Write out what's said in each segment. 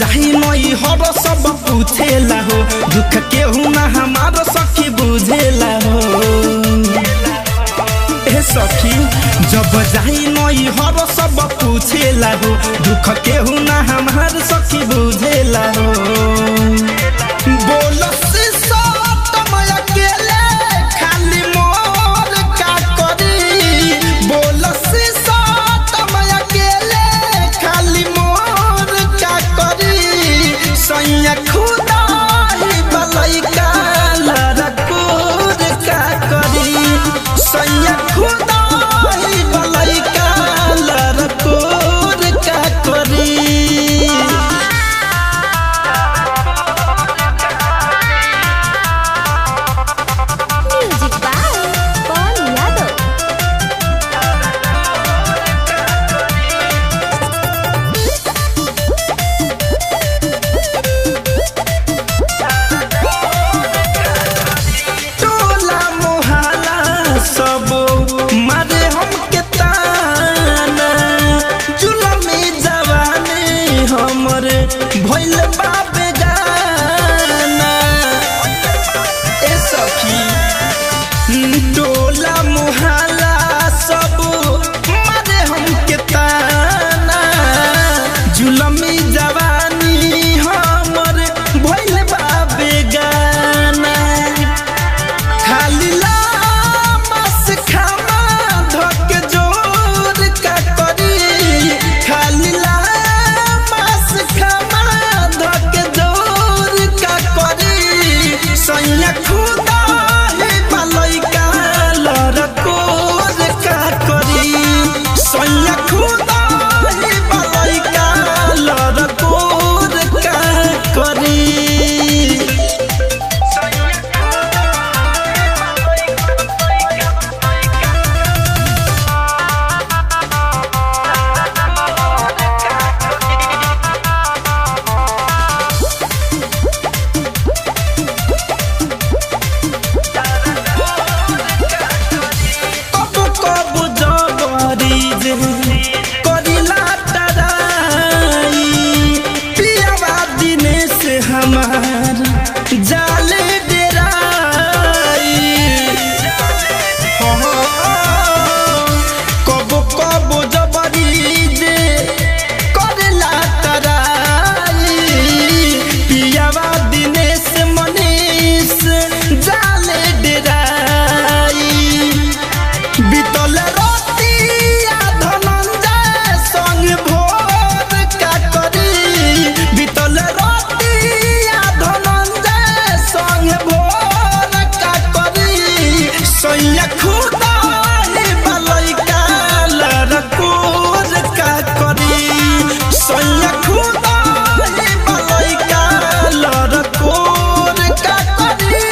जाही नई हर सब पूछेला हो, दुख केहू ना हमार सखी बुझेला हो। ए सखी जब जाही नई हर सब पूछेला हो, दुख केहू ना हमार सखी बुझेला हो। बोल भइल बाबे गाना। ए सखी टोला मोहल्ला सब मारे हमके ताना, जुलमी जवानी हमर भइल बाबे गाना। खाली लामस खामा धके जोर का करी, खाली सैया खुदा है मलैका लड़कोर का करी, सैया खुदा है मलैका लड़कोर का करी। करिला तराई पियावा दिनेश हमार जाले डेराई। कबो कबो जबरी जे करिला तराई पियावा दिनेश मनीष जाले डेराई। बीतल सैया खुदा है मलैका लड़कोर का करी, सैया खुदा है मलैका लड़कोर का करी।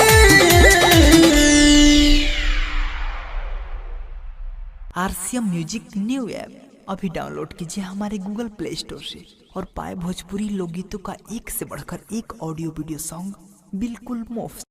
RCM म्यूजिक न्यू ऐप अभी डाउनलोड कीजिए हमारे गूगल प्ले स्टोर से और पाए भोजपुरी लोकगीतों का एक से बढ़कर एक ऑडियो वीडियो सॉन्ग बिल्कुल मुफ्त।